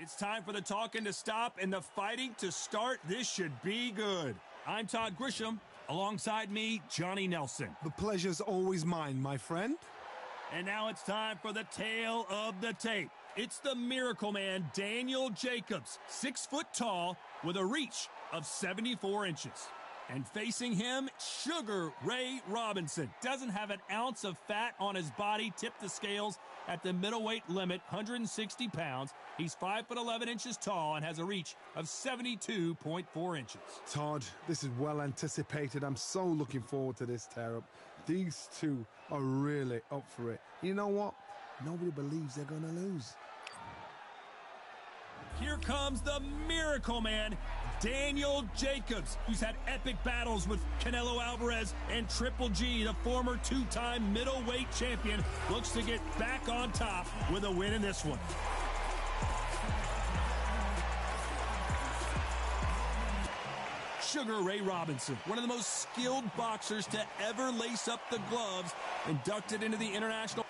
It's time for the talking to stop and the fighting to start. This should be good. I'm Todd Grisham. Alongside me, Johnny Nelson. The pleasure's always mine, my friend. And now it's time for the tale of the tape. It's the Miracle Man, Daniel Jacobs, 6 foot tall with a reach of 74 inches. And facing him, Sugar Ray Robinson. Doesn't have an ounce of fat on his body. Tipped the scales at the middleweight limit, 160 pounds. He's 5'11" inches tall and has a reach of 72.4 inches. Todd, this is well anticipated. I'm so looking forward to this tear-up. These two are really up for it. You know what? Nobody believes they're going to lose. Here comes the Miracle Man, Daniel Jacobs, who's had epic battles with Canelo Alvarez and Triple G, the former two-time middleweight champion, looks to get back on top with a win in this one. Sugar Ray Robinson, one of the most skilled boxers to ever lace up the gloves, inducted into the international.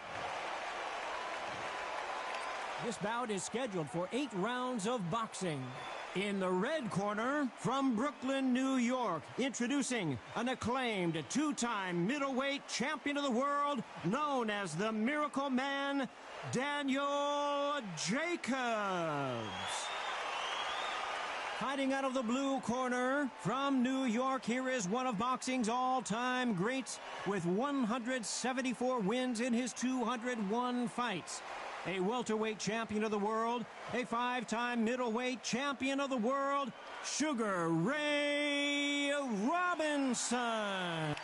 This bout is scheduled for 8 rounds of boxing. In the red corner, from Brooklyn, New York, introducing an acclaimed two-time middleweight champion of the world, known as the Miracle Man, Daniel Jacobs. Fighting out of the blue corner, from New York, here is one of boxing's all-time greats with 174 wins in his 201 fights. A welterweight champion of the world, a 5-time middleweight champion of the world, Sugar Ray Robinson.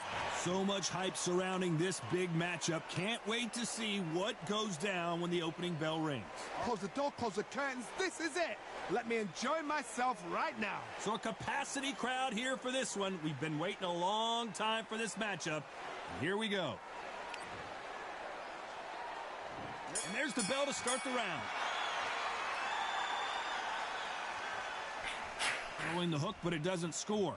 So much hype surrounding this big matchup. Can't wait to see what goes down when the opening bell rings. Close the door, close the curtains. This is it. Let me enjoy myself right now. So a capacity crowd here for this one. We've been waiting a long time for this matchup. Here we go. And there's the bell to start the round. Throwing the hook, but it doesn't score.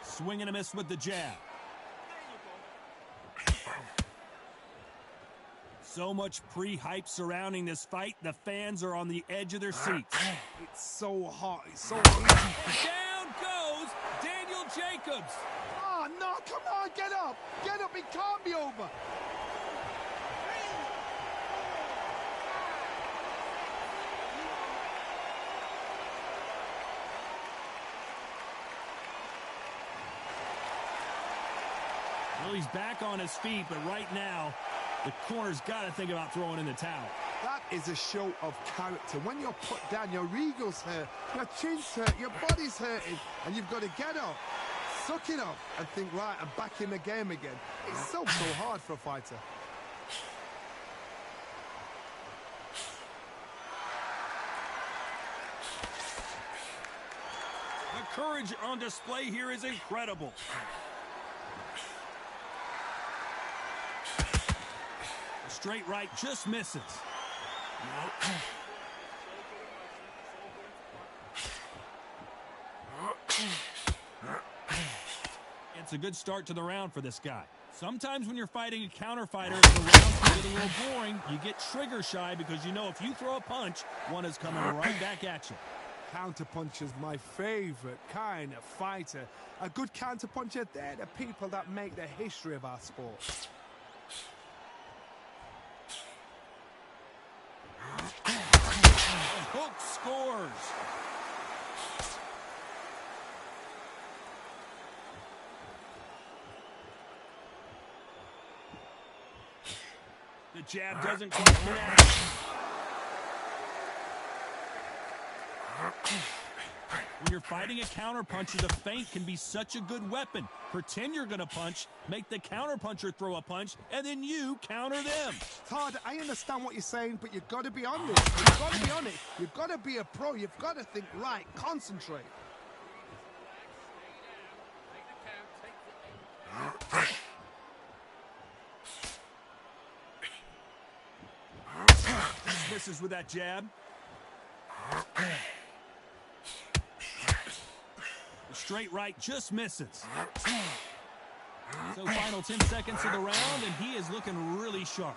Swing and a miss with the jab. So much pre-hype surrounding this fight. The fans are on the edge of their seats. It's so hot. It's so hot. Down goes Daniel Jacobs. Oh, no, come on, get up. Get up, it can't be over. Well, he's back on his feet, but right now, the corner's got to think about throwing in the towel. That is a show of character. When you're put down, your ego's hurt, your chin's hurt, your body's hurting, and you've got to get up, suck it up, and think, right, I'm back in the game again. It's so hard for a fighter. The courage on display here is incredible. The straight right just misses. It's a good start to the round for this guy. Sometimes when you're fighting a counter fighter, the rounds can get a little boring. You get trigger shy because you know if you throw a punch, one is coming right back at you. Counterpuncher's my favorite kind of fighter. A good counterpuncher, they're the people that make the history of our sport. The hook scores. The jab doesn't quite connect. When you're fighting a counterpuncher, the feint can be such a good weapon. Pretend you're going to punch, make the counterpuncher throw a punch, and then you counter them. Todd, I understand what you're saying, but you've got to be on this. You've got to be on it. You've got to be a pro. You've got to think right. Concentrate. Misses with that jab. The straight right just misses. So final 10 seconds of the round, and he is looking really sharp.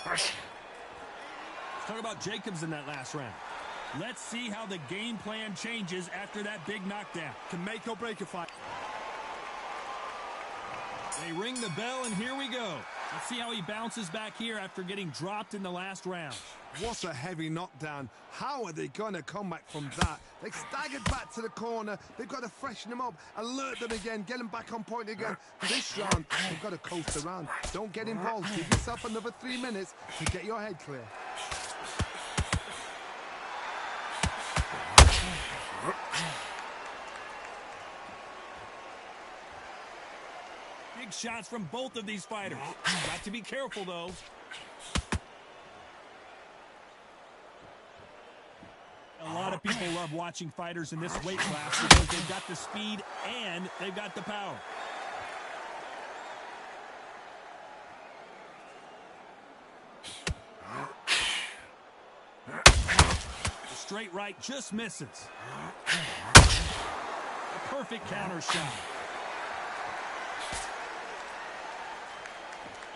Let's talk about Jacobs in that last round. Let's see how the game plan changes after that big knockdown. Can make or break a fight. They ring the bell, and here we go. Let's see how he bounces back here after getting dropped in the last round. What a heavy knockdown. How are they going to come back from that? They staggered back to the corner. They've got to freshen them up, alert them again, get them back on point again. This round, they've got to coast around. Don't get involved. Give yourself another 3 minutes to get your head clear. Big shots from both of these fighters. Got to be careful, though. A lot of people love watching fighters in this weight class because they've got the speed and they've got the power. The straight right just misses. A perfect counter shot.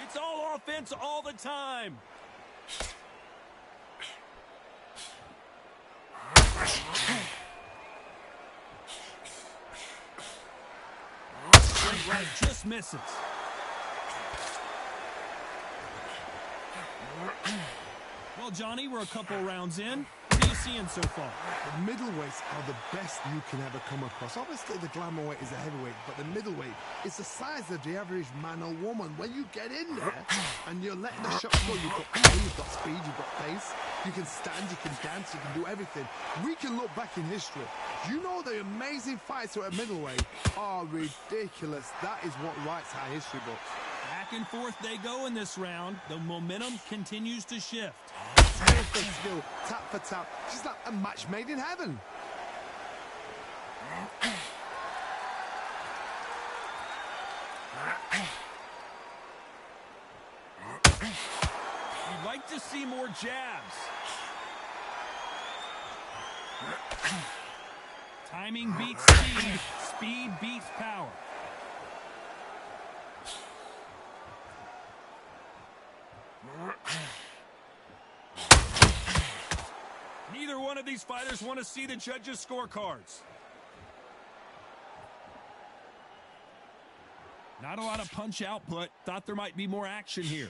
It's all offense all the time. Straight right just misses. Well, Johnny, we're a couple rounds in. What are you seeing so far? The middleweights are the best you can ever come across. Obviously, the glamour weight is a heavyweight, but the middleweight is the size of the average man or woman. When you get in there and you're letting the shots go, you've got power, you've got speed, you've got pace, you can stand, you can dance, you can do everything. We can look back in history. You know the amazing fights at middleweight are ridiculous. That is what writes our history books. Back and forth they go in this round. The momentum continues to shift. Skill for skill, tap for tap, just like a match made in heaven. You'd like to see more jabs. Timing beats speed. Speed beats power. Neither one of these fighters want to see the judges' scorecards. Not a lot of punch output. Thought there might be more action here.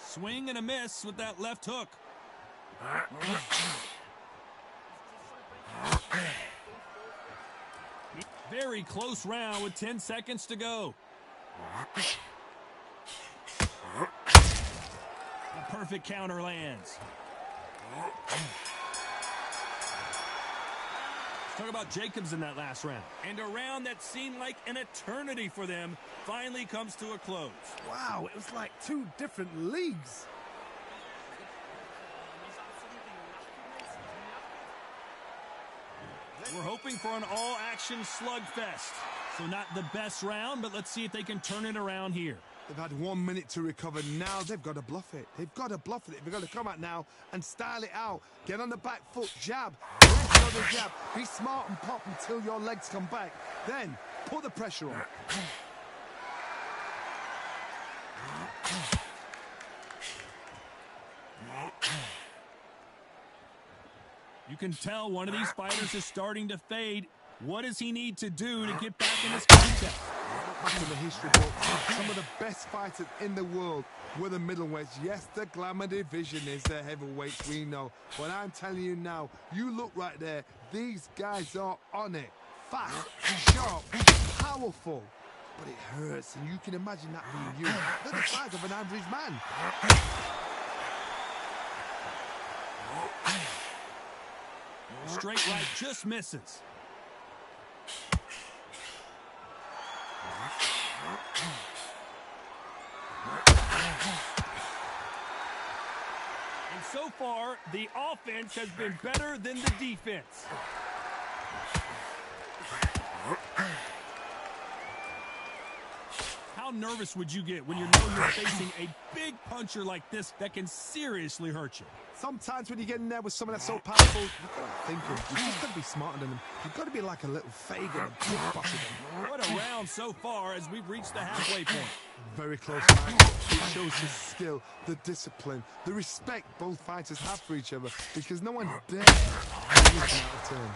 Swing and a miss with that left hook. Very close round with 10 seconds to go. A perfect counter lands. Let's talk about Jacobs in that last round. And a round that seemed like an eternity for them finally comes to a close. Wow, it was like two different leagues. We're hoping for an all-action slugfest. So not the best round, but let's see if they can turn it around here. They've had 1 minute to recover. Now they've got to bluff it. They've got to bluff it. They've got to come out now and style it out. Get on the back foot, jab. Let's go the jab. Be smart and pop until your legs come back. Then put the pressure on. You can tell one of these fighters is starting to fade. What does he need to do to get back in this contest? Back in the history book, some of the best fighters in the world were the middleweights. Yes, the glamour division is the heavyweights, we know. But I'm telling you now, you look right there, these guys are on it. Fast, sharp, powerful. But it hurts, and you can imagine that being you. They're the size of an average man. Straight right just misses. And so far, the offense has been better than the defense. How how nervous would you get when you know you're facing a big puncher like this that can seriously hurt you? Sometimes when you get in there with someone that's so powerful, you've got to think of, you've just got to be smarter than them. You've got to be like a little Fagin and kickboxer them. What a round so far as we've reached the halfway point. Very close fight. It shows the skill, the discipline, the respect both fighters have for each other, because no one dares to lose out of turn.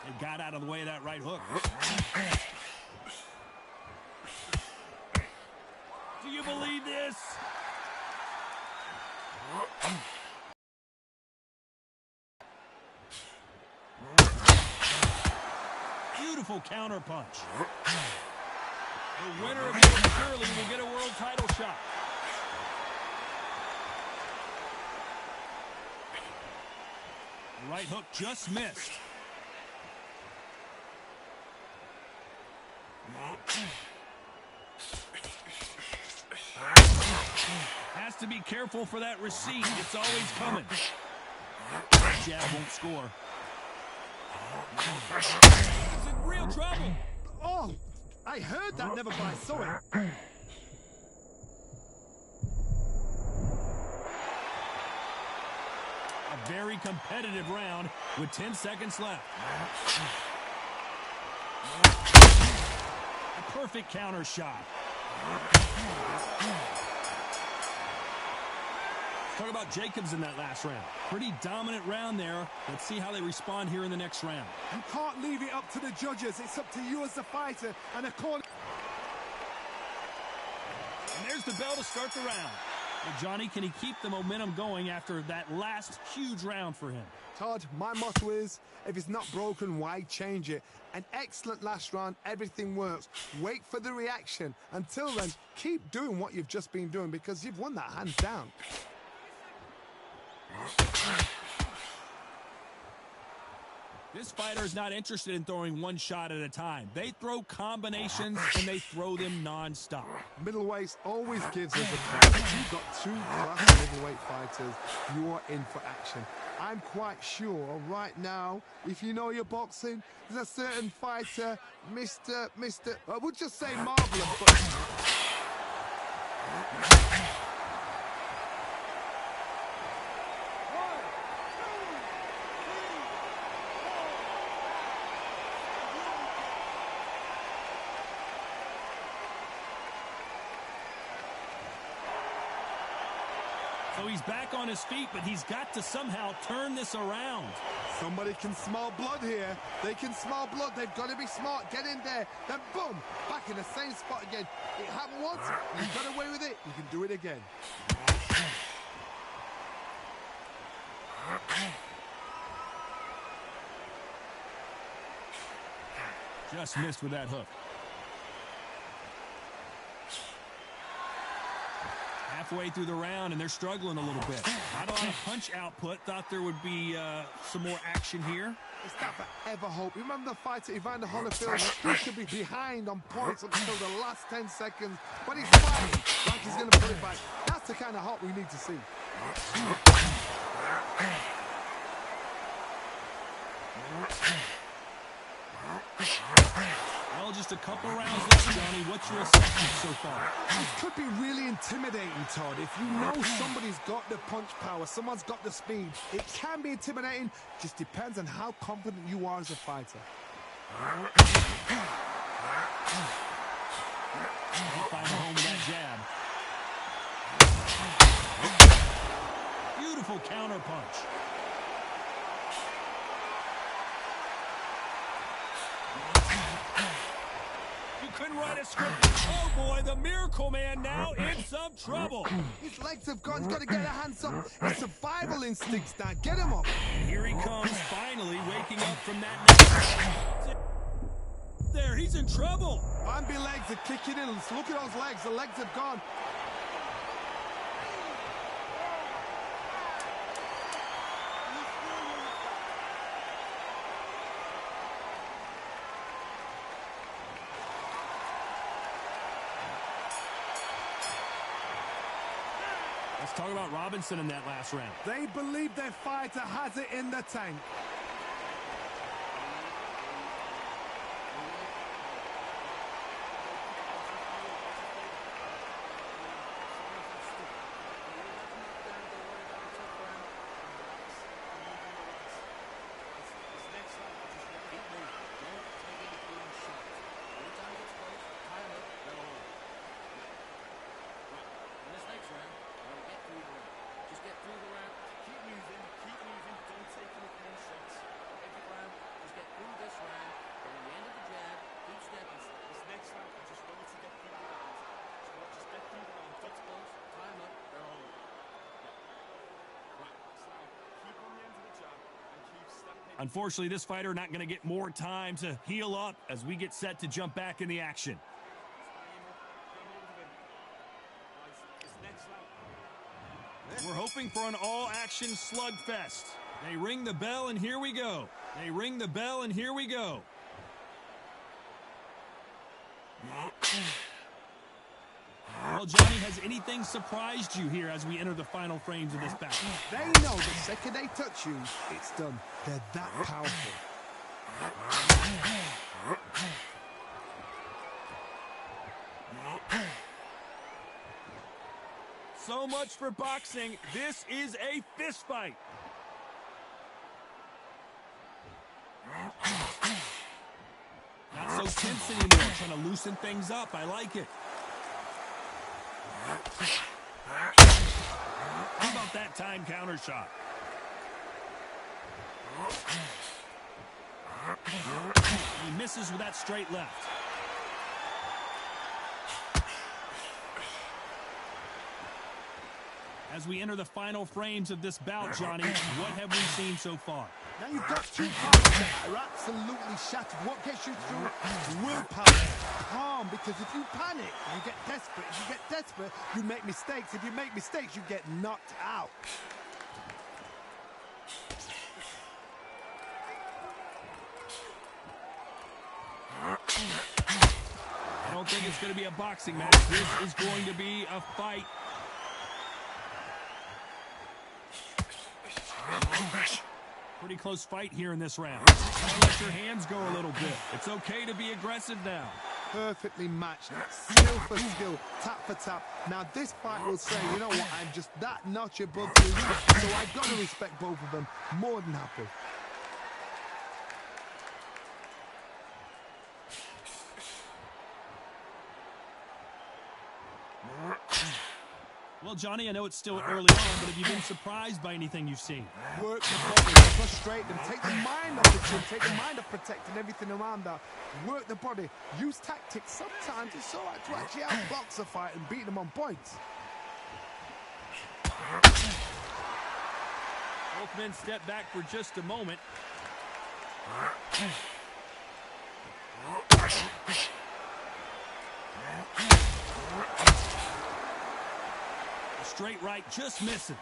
They got out of the way of that right hook. Do you believe this? Beautiful counter punch. The winner of this surely will get a world title shot. The right hook just missed. Has to be careful for that receipt. It's always coming. Jab won't score. He's in real trouble. Oh, I heard that, never by saw it. A very competitive round with 10 seconds left. A perfect counter shot. Talk about Jacobs in that last round. Pretty dominant round there. Let's see how they respond here in the next round. You can't leave it up to the judges. It's up to you as the fighter and a corner. And there's the bell to start the round. Well, Johnny, can he keep the momentum going after that last huge round for him? Todd, my motto is, if it's not broken, why change it? An excellent last round, everything works. Wait for the reaction. Until then, keep doing what you've just been doing, because you've won that hands down. This fighter is not interested in throwing one shot at a time. They throw combinations, and they throw them non-stop. Middleweight always gives us a chance. If you've got two class middleweight fighters, you are in for action. I'm quite sure right now, if you know your boxing, there's a certain fighter, I would just say marvelous, but... So he's back on his feet, but he's got to somehow turn this around. Somebody can smell blood here. They can smell blood. They've got to be smart. Get in there. Then boom, back in the same spot again. It happened once. You got away with it. You can do it again. Just missed with that hook. Halfway through the round, and they're struggling a little bit. How do I punch output? Thought there would be some more action here. It's that forever hope. Remember the fighter Evander Holyfield? He could be behind on points until the last 10 seconds, but he's fighting like he's going to put it back. That's the kind of hope we need to see. Well, just a couple rounds left, Johnny. What's your assessment so far? This could be really intimidating, Todd. If you know somebody's got the punch power, someone's got the speed, it can be intimidating. Just depends on how confident you are as a fighter. He'll find a home with that jab. Beautiful counter punch. Couldn't write a script. Oh boy, the Miracle Man now in some trouble. His legs have gone. He's got to get a hands up. His survival instincts now. Get him up. Here he comes, finally waking up from that. There, he's in trouble. Bambi legs are kicking in. Look at those legs. The legs have gone. Let's talk about Robinson in that last round. They believe their fighter has it in the tank. Unfortunately, this fighter not going to get more time to heal up as we get set to jump back in the action. We're hoping for an all-action slugfest. They ring the bell, and here we go. They ring the bell, and here we go. Well, Johnny, has anything surprised you here as we enter the final frames of this battle? They know the second they touch you, it's done. They're that powerful. So much for boxing. This is a fist fight. Not so tense anymore. Trying to loosen things up. I like it. How about that time counter shot? He misses with that straight left. As we enter the final frames of this bout, Johnny, what have we seen so far? Now you've got two parts that are absolutely shattered. What gets you through? Willpower. Calm, because if you panic, you get desperate. If you get desperate, you make mistakes. If you make mistakes, you get knocked out. I don't think it's going to be a boxing match. This is going to be a fight. Pretty close fight here in this round. Let your hands go a little bit. It's okay to be aggressive now. Perfectly matched. Skill for skill, tap for tap. Now this fight will say, you know what, I'm just that notch above you. So I've got to respect both of them. More than happy. Well, Johnny, I know it's still early on, but have you been surprised by anything you've seen? Work the body, frustrate them, take the mind off the chin, take the mind off protecting everything around that. Work the body, use tactics. Sometimes it's all right to actually outbox a fight and beat them on points. Both men step back for just a moment. Straight right just misses.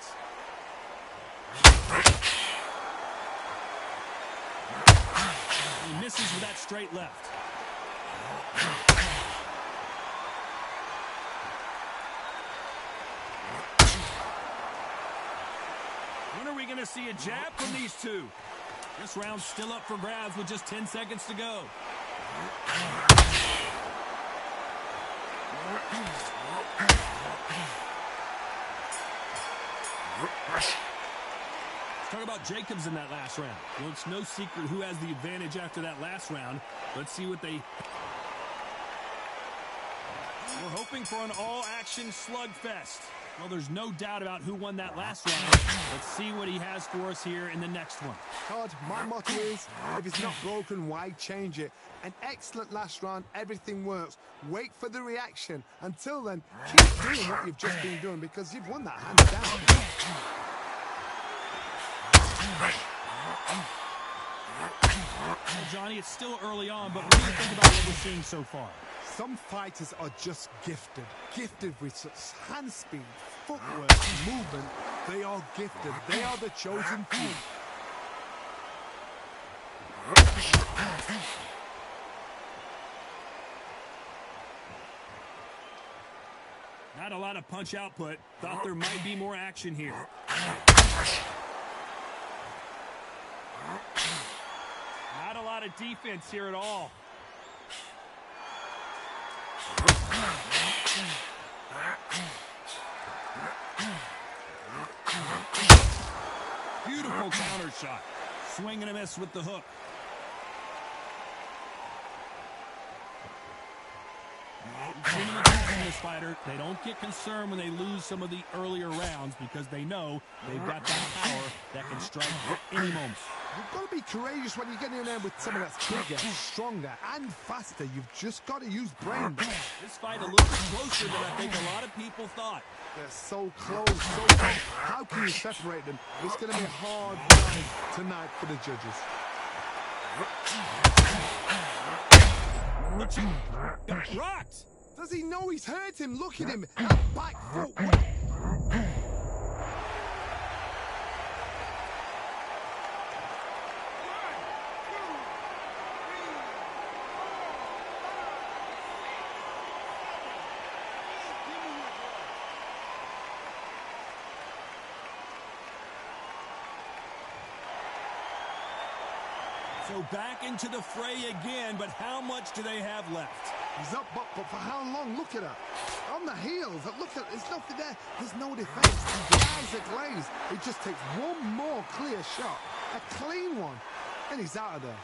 He misses with that straight left. When are we going to see a jab from these two? This round's still up for grabs with just 10 seconds to go. Let's talk about Jacobs in that last round. Well, it's no secret who has the advantage after that last round. Let's see what they... We're hoping for an all-action slugfest. Well, there's no doubt about who won that last round. Let's see what he has for us here in the next one. Todd, my motto is, if it's not broken, why change it? An excellent last round, everything works. Wait for the reaction. Until then, keep doing what you've just been doing because you've won that hands down. Well, Johnny, it's still early on, but what do you think about what we're seeing so far? Some fighters are just gifted. Gifted with such hand speed, footwork, movement. They are gifted. They are the chosen few. Not a lot of punch output. Thought there might be more action here. Not a lot of defense here at all. Beautiful counter shot. Swing and a miss with the hook. This fighter, they don't get concerned when they lose some of the earlier rounds because they know they've got that power that can strike at any moment. You've got to be courageous when you get in there with someone that's bigger, stronger, and faster. You've just got to use brain. This fight a little bit closer than I think a lot of people thought. They're so close, so close. How can you separate them? It's going to be a hard fight tonight for the judges. Got rocked. Does he know he's hurt him? Look at him. That back foot. So back into the fray again, but how much do they have left? He's up, but for how long? Look at that. On the heels. Look at, there's nothing there. There's no defense. He drives a glaze. It just takes one more clear shot. A clean one. And he's out of there.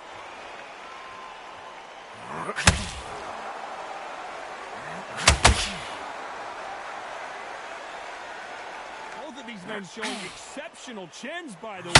Both of these men showing exceptional chins, by the way.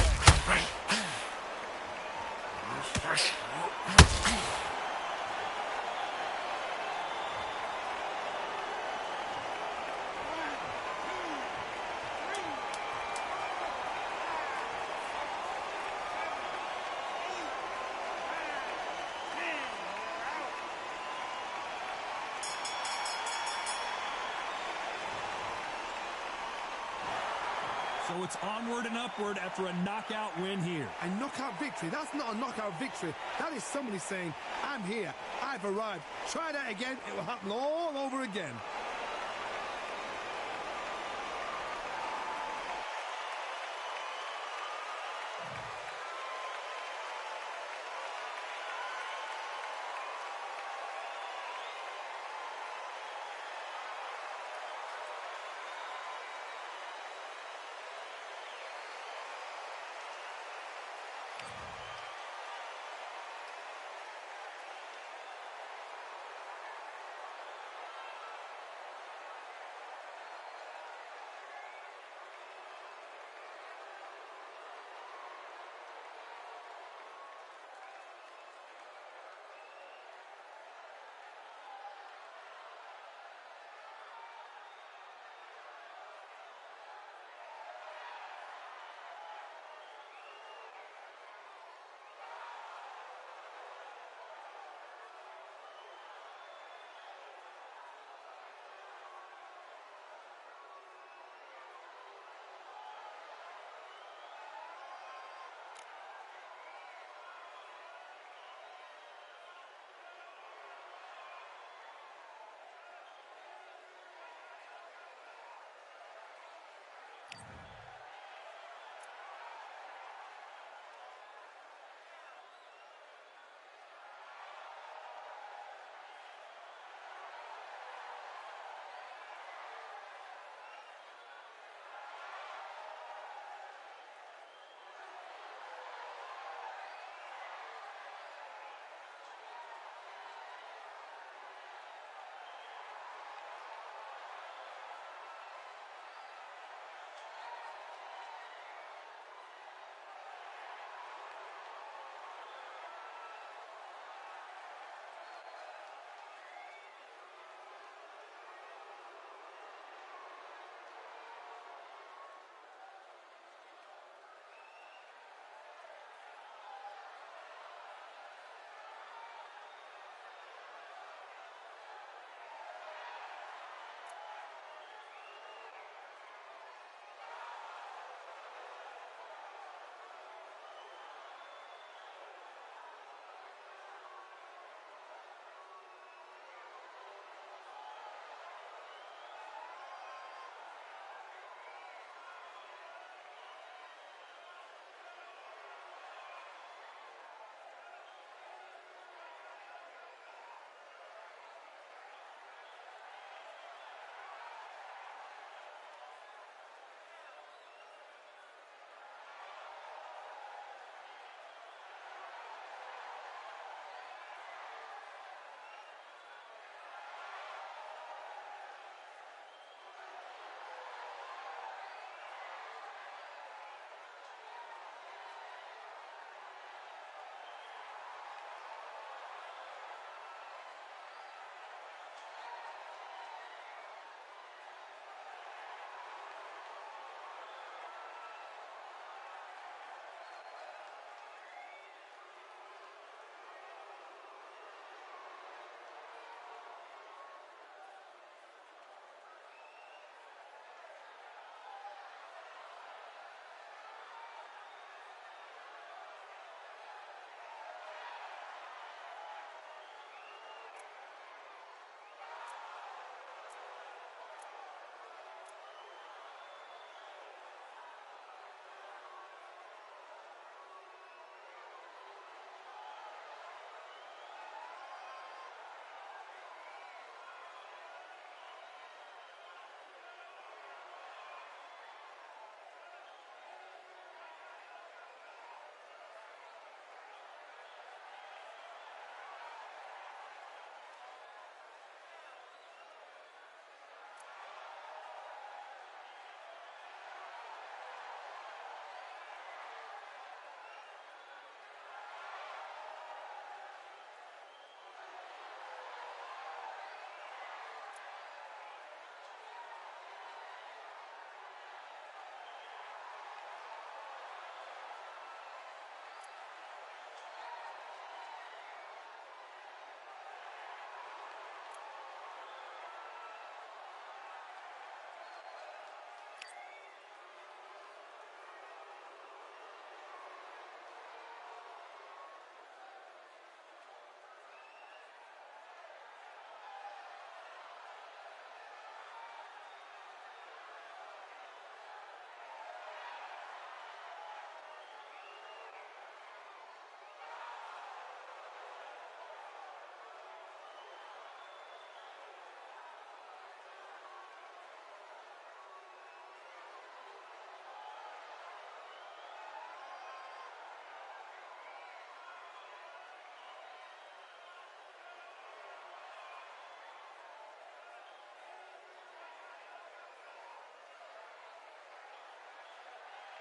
So it's onward and upward after a knockout win here. A knockout victory? That's not a knockout victory. That is somebody saying, I'm here, I've arrived. Try that again, it will happen all over again.